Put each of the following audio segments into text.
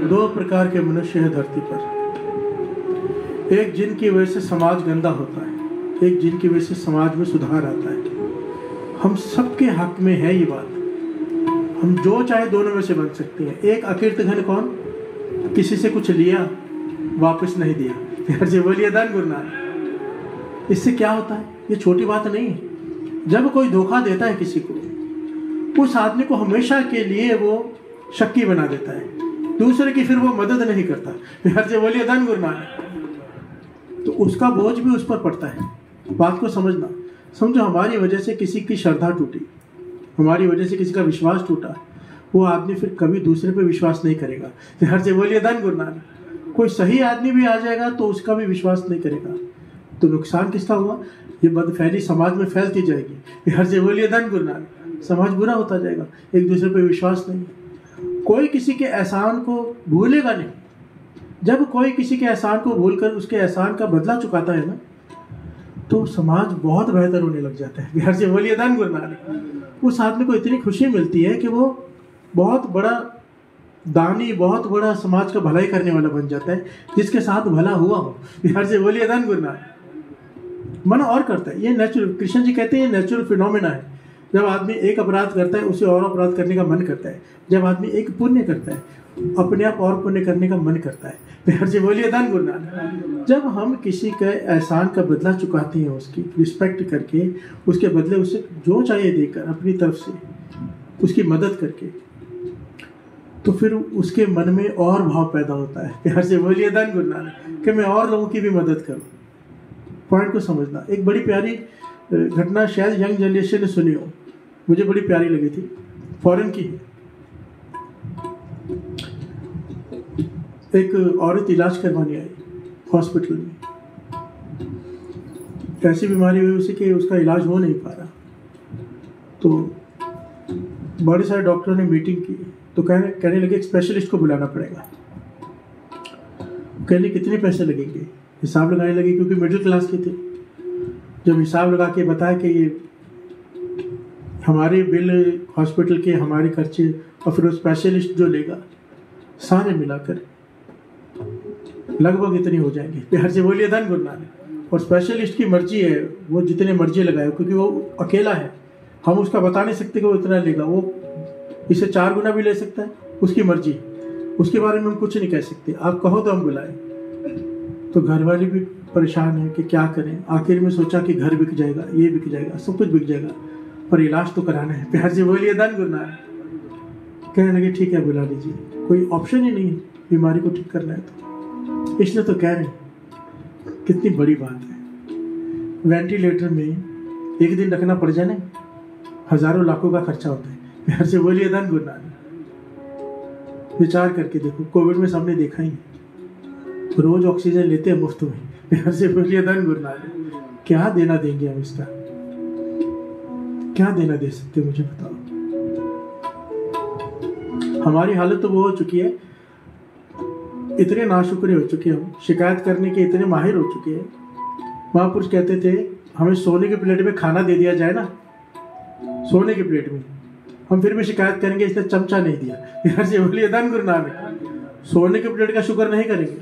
दो प्रकार के मनुष्य हैं धरती पर। एक जिनकी वजह से समाज गंदा होता है, एक जिनकी वजह से समाज में सुधार आता है। हम सबके हक में है ये बात, हम जो चाहे दोनों में से बन सकते हैं। एक अकीर्त घन कौन? किसी से कुछ लिया वापस नहीं दिया, प्यार से बोलिए दान गुरु नानक। इससे क्या होता है? ये छोटी बात नहीं है। जब कोई धोखा देता है किसी को, उस आदमी को हमेशा के लिए वो शक्की बना देता है, दूसरे की फिर वो मदद नहीं करता, प्यार से बोलिए दान गुरु नानक। तो उसका बोझ भी उस पर पड़ता है। बात को समझना। समझो, हमारी वजह से किसी की श्रद्धा टूटी, हमारी वजह से किसी का विश्वास टूटा, वो आदमी फिर कभी दूसरे पे विश्वास नहीं करेगा, प्यार से बोलिए दान गुरु नानक। कोई सही आदमी भी आ जाएगा तो उसका भी विश्वास नहीं करेगा, तो नुकसान किसका हुआ? ये बदफैली समाज में फैलती जाएगी, प्यार से बोलिए दान गुरु नानक। समाज बुरा होता जाएगा, एक दूसरे पे विश्वास नहीं। कोई किसी के एहसान को भूलेगा नहीं। जब कोई किसी के एहसान को भूलकर उसके एहसान का बदला चुकाता है ना, तो समाज बहुत बेहतर होने लग जाता है, प्यार से बोलिए दान गुरु नानक। उस आदमी को इतनी खुशी मिलती है कि वो बहुत बड़ा दानी, बहुत बड़ा समाज का भलाई करने वाला बन जाता है, जिसके साथ भला हुआ हो, प्यार से बोलिए दान गुरु नानक। मन और करता है। ये नेचुरल, कृष्ण जी कहते हैं नेचुरल फिनोमेना है। जब आदमी एक अपराध करता है, उसे और अपराध करने का मन करता है। जब आदमी एक पुण्य करता है, अपने आप और पुण्य करने का मन करता है, प्यार से बोलिए दान गुरु नानक। जब हम किसी के एहसान का बदला चुकाते हैं, उसकी रिस्पेक्ट करके, उसके बदले उसे जो चाहिए देकर, अपनी तरफ से उसकी मदद करके, तो फिर उसके मन में और भाव पैदा होता है, प्यार से बोलिए दान गुरु नानक, कि मैं और लोगों की भी मदद करूं। पॉइंट को समझना। एक बड़ी प्यारी घटना शायद यंग जनरेशन ने सुनी हो, मुझे बड़ी प्यारी लगी थी, फॉरेन की। एक औरत इलाज करवाने आई हॉस्पिटल में। ऐसी बीमारी हुई उसे कि उसका इलाज हो नहीं पा रहा। तो बड़े सारे डॉक्टरों ने मीटिंग की, तो कहने लगे एक स्पेशलिस्ट को बुलाना पड़ेगा। कहने कितने पैसे लगेंगे, हिसाब लगाने लगे, क्योंकि मिडिल क्लास के थे। जब हिसाब लगा के बताया कि ये हमारे बिल, हॉस्पिटल के हमारे खर्चे, और फिर वो स्पेशलिस्ट जो लेगा, सारे मिलाकर लगभग इतने हो जाएंगे, प्यार से बोलिए दान गुरु नानक। और स्पेशलिस्ट की मर्जी है, वो जितने मर्जी लगाए, क्योंकि वो अकेला है। हम उसका बता नहीं सकते कि वो इतना लेगा, वो इसे 4 गुना भी ले सकता है, उसकी मर्जी। उसके बारे में हम कुछ नहीं कह सकते। आप कहो तो हम बुलाएं। तो घर वाले भी परेशान है कि क्या करें। आखिर में सोचा कि घर बिक जाएगा, ये बिक जाएगा, सब कुछ बिक जाएगा, पर इलाज तो कराना है, प्यार से बोलिए दान गुरु नानक। कहने लगे ठीक है बुला लीजिए, कोई ऑप्शन ही नहीं है, बीमारी को ठीक करना है तो। इसलिए तो कह रहे हैं, कितनी बड़ी बात है। वेंटिलेटर में एक दिन रखना पड़ जाए ना, हजारों लाखों का खर्चा होता है, प्यार से बोलिए दान गुरु नानक। विचार करके देखो, कोविड में सबने देखा ही, रोज ऑक्सीजन लेते हैं मुफ्त में, प्यार से बोलिए दान गुरु नानक। क्या देना देंगे हम इसका? क्या देना दे सकते हो, मुझे बताओ। हमारी हालत तो वो हो चुकी है, इतने नाशुक्रे हो चुके हैं, हम शिकायत करने के इतने माहिर हो चुके हैं। महापुरुष कहते थे हमें सोने के प्लेट में खाना दे दिया जाए ना, सोने की प्लेट में, हम फिर भी शिकायत करेंगे इसने चमचा नहीं दिया, प्यार से बोलिए दान गुरु नानक। सोने के प्लेट का शुक्र नहीं करेंगे,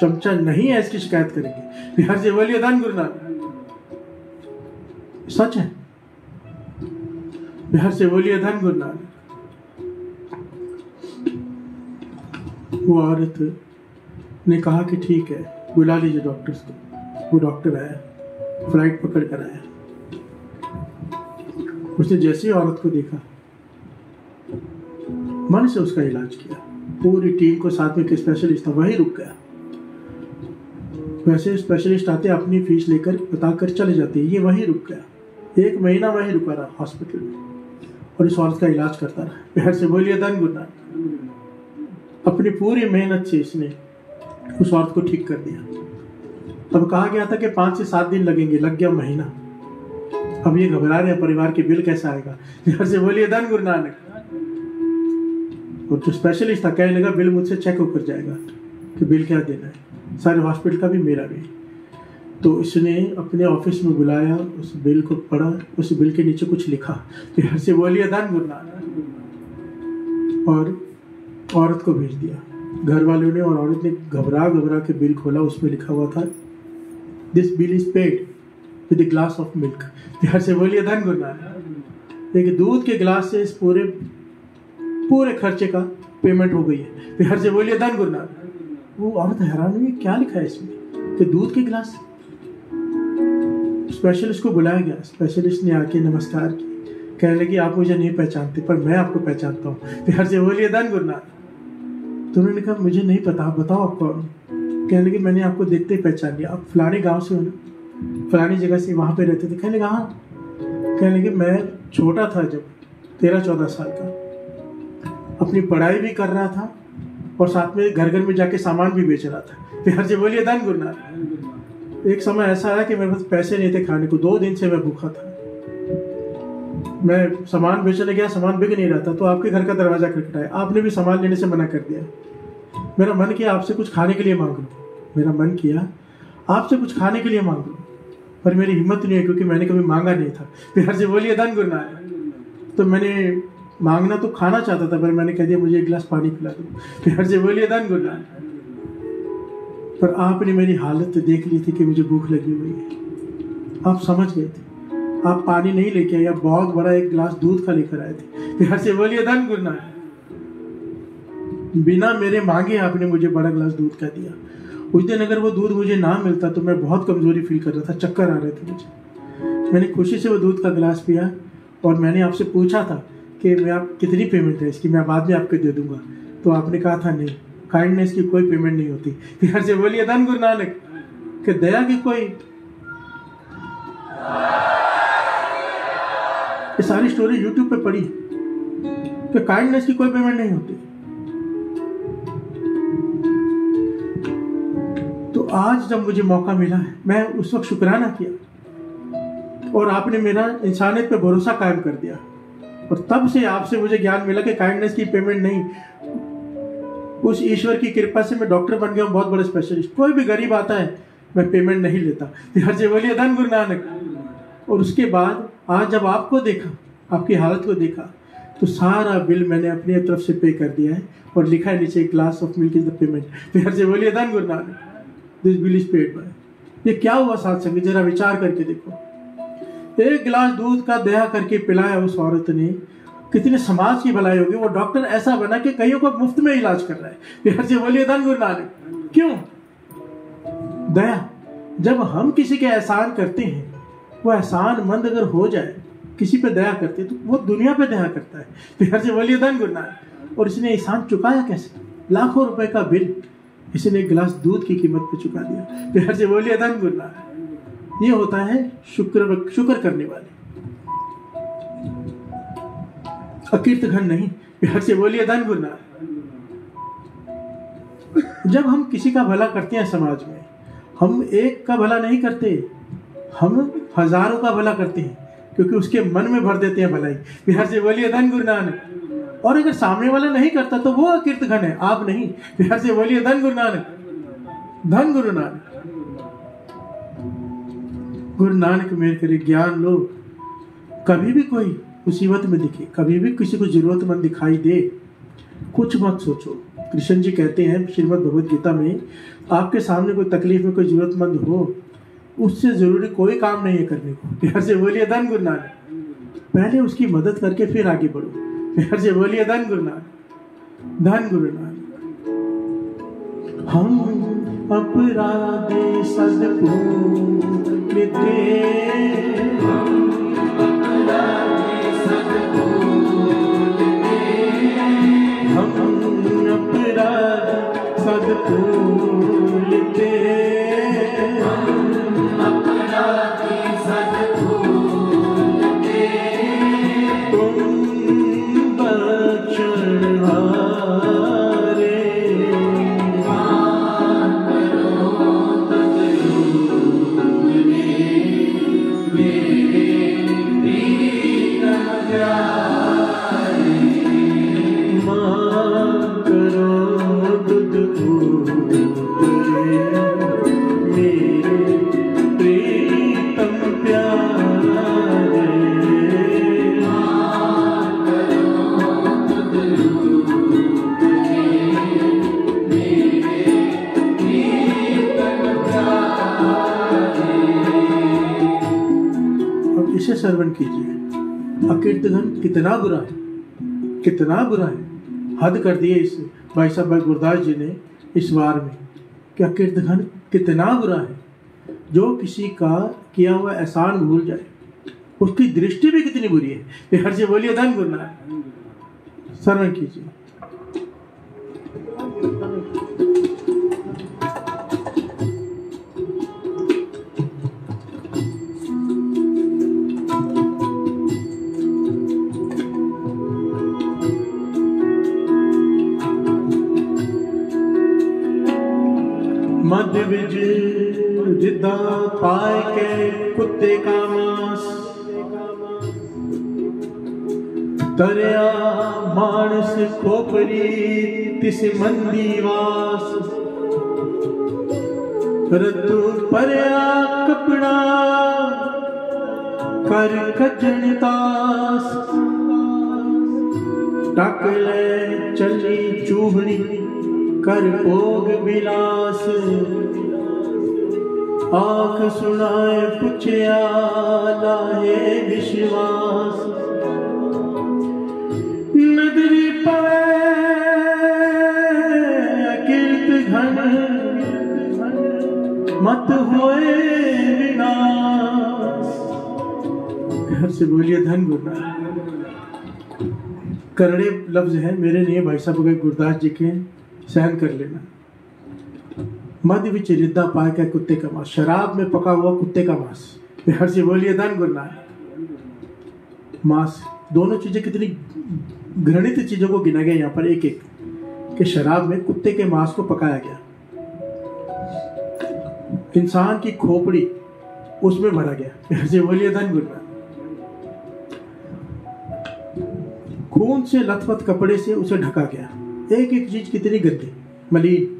चमचा नहीं है इसकी शिकायत करेंगे, प्यार से बोलिए दान गुरु नानक। सच है, प्यार से बोलिए दान गुरु नानक। वो औरत ने कहा कि ठीक है बुला लीजिए डॉक्टर्स को। वो डॉक्टर आया, फ्लाइट पकड़ कर आया। उसने जैसे ही औरत को देखा, मन से उसका इलाज किया। पूरी टीम को साथ में एक स्पेशलिस्ट था, वही रुक गया। वैसे स्पेशलिस्ट आते अपनी फीस लेकर बताकर चले जाते, ये वही रुक गया। 1 महीना वही रुका रहा हॉस्पिटल में, और इस औरत का इलाज करता रहा, प्यार से बोलिए दान गुरु नानक। अपनी पूरी मेहनत से इसने उस औरत को ठीक कर दिया। तब कहा गया था कि 5 से 7 दिन लगेंगे, लग गया महीना। अब ये घबरा रहे हैं परिवार के बिल कैसा आएगा, प्यार से बोलिए दान गुरु नानक। और जो स्पेशलिस्ट था कहने लगा बिल मुझसे चेक होकर जाएगा कि बिल क्या देना है, सारे हॉस्पिटल का भी मेरा भी। तो इसने अपने ऑफिस में बुलाया, उस बिल को पढ़ा, उस बिल के नीचे कुछ लिखा, प्यार से बोलिए दान गुरु नानक, और औरत को भेज दिया। घर वालों ने और औरत ने घबरा घबरा के बिल खोला, उसमें लिखा हुआ था this bill is paid with a glass of milk. प्यार से बोलिए धन गुरु नानक। एक दूध के गिलास से इस पूरे खर्चे का पेमेंट हो गई है। प्यार से बोलिए धन गुरु नानक। वो औरत हैरान हुई, क्या लिखा है इसमें कि दूध के गिलास। स्पेशलिस्ट को बुलाया गया, स्पेशलिस्ट ने आके नमस्कार की, कहने लगी आप मुझे नहीं पहचानते पर मैं आपको पहचानता हूँ। प्यार से बोलिए धन गुरु नानक। तो उन्होंने कहा मुझे नहीं पता, आप बताओ आप कौन। कहने लगे मैंने आपको देखते ही पहचान लिया, आप फलाने गांव से हो ना, फलानी जगह से वहाँ पे रहते थे। कहने लगा हाँ। कहने लगे मैं छोटा था जब 13-14 साल का, अपनी पढ़ाई भी कर रहा था और साथ में घर घर में जाके सामान भी बेच रहा था। प्यार से बोलिए धन गुरु नानक। एक समय ऐसा आया कि मेरे पास पैसे नहीं थे खाने को, 2 दिन से मैं भूखा था। मैं सामान बेचने गया, सामान बिक नहीं रहा था, तो आपके घर का दरवाजा खटखटाया, आपने भी सामान लेने से मना कर दिया। मेरा मन किया आपसे कुछ खाने के लिए मांग लूं, मेरा मन किया आपसे कुछ खाने के लिए मांग लूं, पर मेरी हिम्मत नहीं है क्योंकि मैंने कभी मांगा नहीं था। प्यार से बोलिए धन गुरु नानक। तो मैंने मांगना तो खाना चाहता था, पर मैंने कह दिया मुझे 1 गिलास पानी पिला दो। प्यार से बोलिए धन गुरु नानक। पर आपने मेरी हालत देख ली थी कि मुझे भूख लगी हुई है, आप समझ गए थे, आप पानी नहीं लेके आए, आप बहुत बड़ा 1 गिलास दूध का लेकर आए थे। प्यार से बोलिए धन गुरु नानक। बिना मेरे मांगे आपने मुझे बड़ा गिलास दूध का दिया। उस दिन अगर वो दूध मुझे ना मिलता तो मैं बहुत कमजोरी फील कर रहा था, चक्कर आ रहे थे मुझे। मैंने खुशी से वो दूध का गिलास पिया और मैंने आपसे पूछा था कि मैं आप कितनी पेमेंट है इसकी, मैं बाद में आपको दे दूंगा। तो आपने कहा था नहीं, काइंडनेस की कोई पेमेंट नहीं होती। प्यार से बोलिए धन गुरु नानक। कि दया की कोई, ये सारी स्टोरी यूट्यूब पे पढ़ी कि काइंडनेस की कोई पेमेंट नहीं होती। तो आज जब मुझे मौका मिला है, मैं उस वक्त शुक्राना किया और आपने मेरा इंसानियत पे भरोसा कायम कर दिया। और तब से आपसे मुझे ज्ञान मिला कि काइंडनेस की पेमेंट नहीं, उस ईश्वर की कृपा से मैं डॉक्टर बन गया हूँ, बहुत बड़ा स्पेशलिस्ट। कोई भी गरीब आता है मैं पेमेंट नहीं लेता। प्यार से बोलिए धन गुरु नानक। और उसके बाद आज जब आपको देखा, आपकी हालत को देखा, तो सारा बिल मैंने अपनी तरफ से पे कर दिया है और लिखा है नीचे glass of milk is the payment. प्यार से बोलिए धन Guru Nanak. This bill is paid by. ये क्या हुआ साथ संगत, जरा विचार करके देखो। 1 गिलास दूध का दया करके पिलाया उस औरत ने, कितने समाज की भलाई होगी। वो डॉक्टर ऐसा बना कि कईयों को मुफ्त में इलाज कर रहा है। प्यार से बोलिए धन गुरु नानक। क्यों? दया। जब हम किसी के एहसान करते हैं, वो एहसान मंद अगर हो जाए, किसी पे दया करते हैं, तो वो दुनिया पे दया करता है। प्यार से बोलिए धन गुरु नानक। और इसने एहसान चुकाया कैसे? लाखों रुपए का बिल इसने 1 गिलास दूध की कीमत पे चुका दिया। प्यार से बोलिए धन गुरु नानक। ये होता है शुक्र करने वाले, अकीर्त घन नहीं। प्यार से बोलिए धन गुरु नानक। जब हम किसी का भला करते हैं समाज में, हम एक का भला नहीं करते, हम हजारों का भला करते हैं, क्योंकि उसके मन में भर देते हैं भलाई। प्यार से बोलिए धन गुरु नानक। और अगर सामने वाला नहीं करता तो वो अकीर्त घन है, आप नहीं। प्यार से बोलिए धन गुरु नानक। धन गुरु नानक। गुरु नानक मेरे करे ज्ञान लो। कभी भी कोई मुसीबत में दिखे, कभी भी किसी को जरूरतमंद दिखाई दे, कुछ मत सोचो। कृष्ण जी कहते हैं श्रीमद् भगवद गीता में, आपके सामने कोई तकलीफ में कोई जरूरतमंद हो, उससे जरूरी कोई काम नहीं है करने को। प्यार से बोलिए धन गुरु नानक। पहले उसकी मदद करके फिर आगे बढ़ो। प्यार से बोलिए धन गुरु नानक। धन गुरु नानक। हम अपराधी सद्गुरु अकीर्तघन कितना बुरा है, कितना बुरा है। हद कर दिए इस भाई साहब भाई गुरदास जी ने इस बार में कि अकीर्तघन कितना बुरा है। जो किसी का किया हुआ एहसान भूल जाए, उसकी दृष्टि भी कितनी बुरी है। बिहार से बोलिए धन गुरनानक। श्रवण कीजिए। मद विज जिदा पाए के कुत्ते का मांस, तरया मानस खोपरी तिस मंदीवास, रतु परया कपड़ा कर कजनतास, टाकले चली चूहनी कर भोग विलास, आंख सुनाए पुछया लाए विश्वास, नदरी पवे अकीर्तघन मत होए विनाश। घर से बोलिए धन गुरनानक। करड़े लफ्ज है मेरे लिए भाई साहब गुरदास जी के, सहन कर लेना। मध्य विच रिद्दा पाए का कुत्ते का मांस, शराब में पका हुआ कुत्ते का मांस। बिहार से बोलिए धन गुरनानक। मांस, दोनों चीजें कितनी घृणित चीजों को गिना गया यहाँ पर एक एक, कि शराब में कुत्ते के मांस को पकाया गया, इंसान की खोपड़ी उसमें भरा गया। बिहार से बोलिए धन गुरनानक। खून से लथपथ कपड़े से उसे ढका गया, एक एक चीज कितनी गंदी मलिन।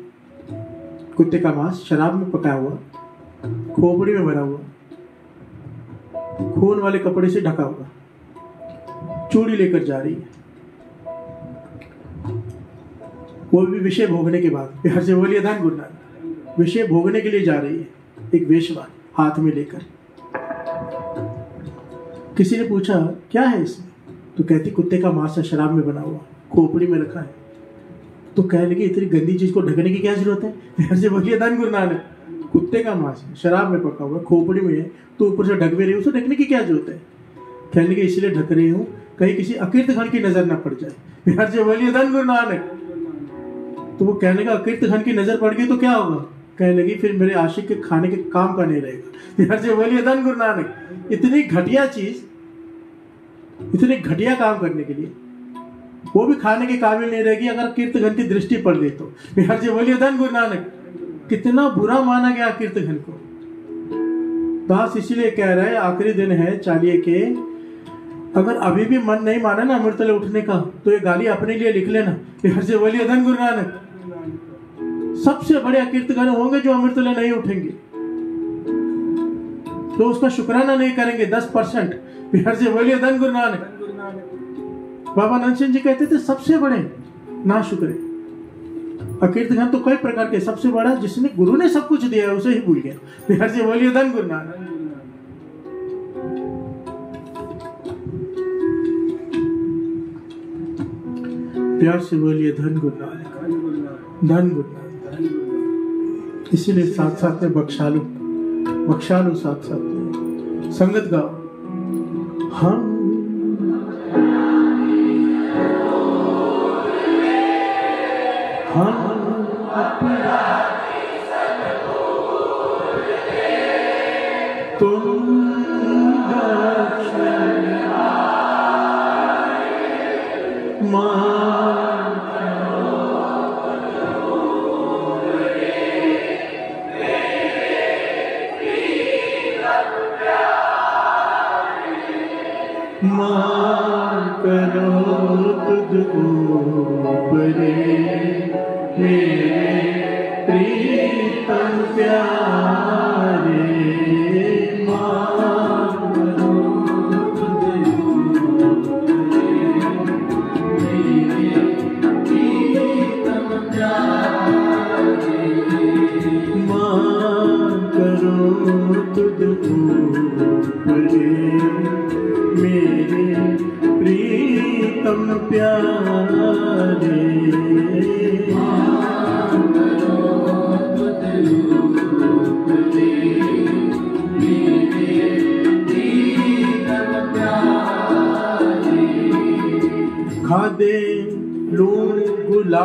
कुत्ते का मांस शराब में पकाया हुआ, खोपड़ी में भरा हुआ, खून वाले कपड़े से ढका हुआ, चूड़ी लेकर जा रही है, वो भी विषय भोगने के बाद। बिहार से बोलिए धन गुरनानक। विषय भोगने के लिए जा रही है एक वेश्या हाथ में लेकर। किसी ने पूछा क्या है इसमें, तो कहती कुत्ते का मांस है, शराब में बना हुआ, खोपड़ी में रखा है। तो कहने लगे इतनी गंदी चीज को ढकने की क्या जरूरत है। बिहार से बोलिए धन गुरनानक। कुत्ते का मांस है, शराब में पका हुआ, खोपड़ी में है, तो ऊपर से ढक भी रही हूँ, उसे ढकने की क्या जरूरत है। कहने लगे इसलिए ढक रही हूँ कहीं किसी अकीर्तघन की नजर न पड़ जाए। बिहार से बोलिए धन गुरनानक। तो वो कहने लगा अकीर्तघन की नजर पड़ गई तो क्या होगा। कहने लगी फिर मेरे आशिक के खाने के काम का नहीं रहेगा। बिहार से बोलिए धन गुरनानक। इतनी घटिया चीज, इतने घटिया काम करने के लिए वो भी खाने के काबिल नहीं रहेगी अगर कीर्तघन की दृष्टि पड़ गई तो। बिहार से बोलिए धन गुरनानक। कितना बुरा माना गया कीर्तघन को। दास इसीलिए कह रहा है आखिरी दिन है चालिये के, अगर अभी भी मन नहीं माना ना अमृतले उठने का तो ये गाली अपने लिए लिख लेना। बिहार से बोलिए धन गुरनानक। सबसे बड़े कीर्तघन होंगे जो अमृतले नहीं उठेंगे, तो उसका शुक्राना नहीं करेंगे 10%। बिहार से बोलिए धन गुरनानक। बाबा नंद सिंह जी कहते थे सबसे बड़े ना शुक्रे। अकीर्तघन तो कई प्रकार के, सबसे बड़ा जिसने गुरु ने सब कुछ दिया है उसे ही भूल गया। बिहार से बोलिए धन गुरनानक। प्यार से बोलिए धन गुरनानक, धन गुरनानक। इसीलिए साथ साथ में बख्शालू, बख्शालू साथ साथ में संगत गाओ। हम तुम मान करो तुझ ऊपरे मेरे प्रीतम प्यारे, मान करो तुझ ऊपरे मेरे प्रीतम प्यारे, मान करो तुझ ऊपरे मेरे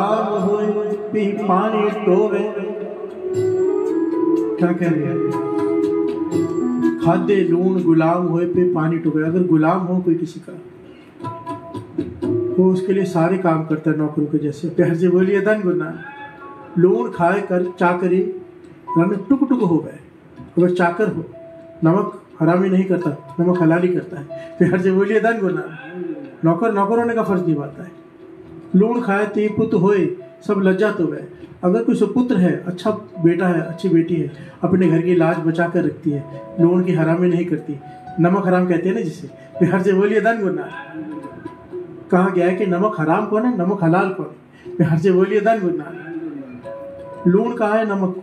गुलाम होए पी पानी टोवे। क्या कह रहे हैं? खादे लूण गुलाम होए पे पानी टोवे। अगर गुलाम हो कोई किसी का, वो उसके लिए सारे काम करता है नौकरों के जैसे। प्यार से बोलिए धन गुना। लूण खाए कर चाकरी टुक टुक हो गए। अगर चाकर हो, नमक हरामी नहीं करता, नमक हलाली करता है। प्यार से बोलिए धन गुना। नौकर नौकर होने का फर्ज निभाता है। लूण खाए ती पुत होए सब लज्जा तो गए। अगर कोई सुपुत्र है, अच्छा बेटा है, अच्छी बेटी है, अपने घर की लाज बचा कर रखती है, लूण की हरामी नहीं करती, नमक हराम कहते हैं ना जिसे। प्यार से बोलिए धन गुना। कहा गया है कि नमक हराम कौन है, नमक हलाल कौन है? प्यार से बोलिए धन गुना। लूण कहा है नमक को।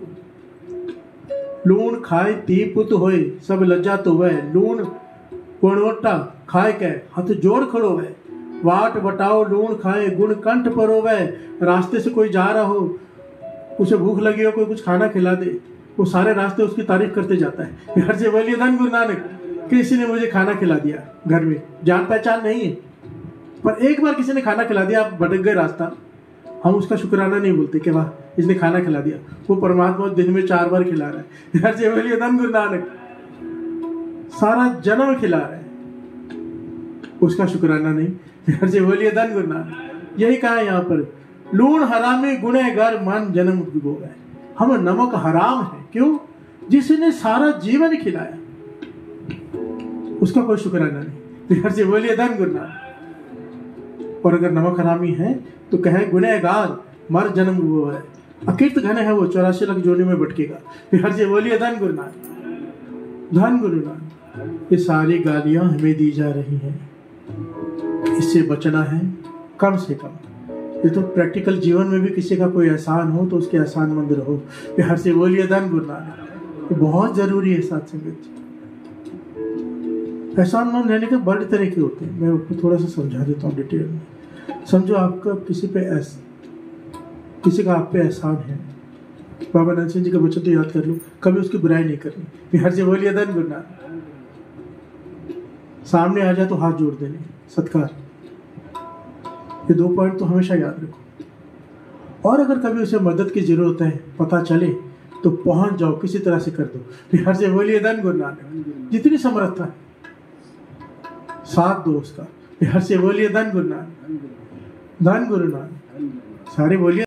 लूण खाए ती पुत होए सब लज्जा तो वह। लूण कोणवटा खाए के हाथ जोड़ खड़ो वह। वाट बटाओ लूण खाए गुण कंठ परो वह। रास्ते से कोई जा रहा हो, उसे भूख लगी हो, कोई कुछ खाना खिला दे, वो सारे रास्ते उसकी तारीफ करते जाता है। घर से बोलिए धन गुरु नानक। किसी ने मुझे खाना खिला दिया, घर में जान पहचान नहीं है, पर एक बार किसी ने खाना खिला दिया, आप भटक गए रास्ता, हम उसका शुक्राना नहीं बोलते कि वाह इसने खाना खिला दिया। वो परमात्मा दिन में 4 बार खिला रहा है। घर से बोलिए धन गुरु नानक। सारा जन्म खिला रहा है, उसका शुक्राना नहीं। घर से बोलिए धन गुरु नानक। यही कहा है यहाँ पर, लूण हरामी गुनहगार मन जन्म डुबो गए। हम नमक हराम है, क्यों? जिसने सारा जीवन खिलाया, उसका कोई शुक्राना नहीं। घर से बोलिए धन गुरु नानक। और अगर नमक हरामी है तो कहे गुनहगार मर जन्म डुबो है। अकीर्त घन है वो 84 लाख जोनी में भटकेगा। घर से बोलिए धन गुरु नानक। धन गुरु नानक। ये सारी गालियां हमें दी जा रही हैं, इससे बचना है कम से कम। ये तो प्रैक्टिकल जीवन में भी किसी का कोई एहसान हो तो उसके एहसान मंद रहो। प्यार से बोलिए धन गुरु नानक। ये बहुत जरूरी है साथ संगत। एहसान मंद रहने के बड़े तरह के होते हैं, मैं आपको थोड़ा सा समझा देता हूँ डिटेल में। समझो आपका किसी का आप पे एहसान है, बाबा नानक सिंह जी का वचन तो याद कर लो, कभी उसकी बुराई नहीं करनी। प्यार से बोलिए धन गुरु नानक। सामने आ जाए तो हाथ जोड़ देने, सत्कार। ये 2 पॉइंट तो हमेशा याद रखो। और अगर कभी उसे मदद की जरूरत है, पता चले तो पहुंच जाओ, किसी तरह से कर दो। प्यार से बोलिए धन गुरु नानक। जितनी समर्थता है साथ दो उसका। प्यार से बोलिए धन गुरु नानक। धन गुरु नानक। सारे बोलिए।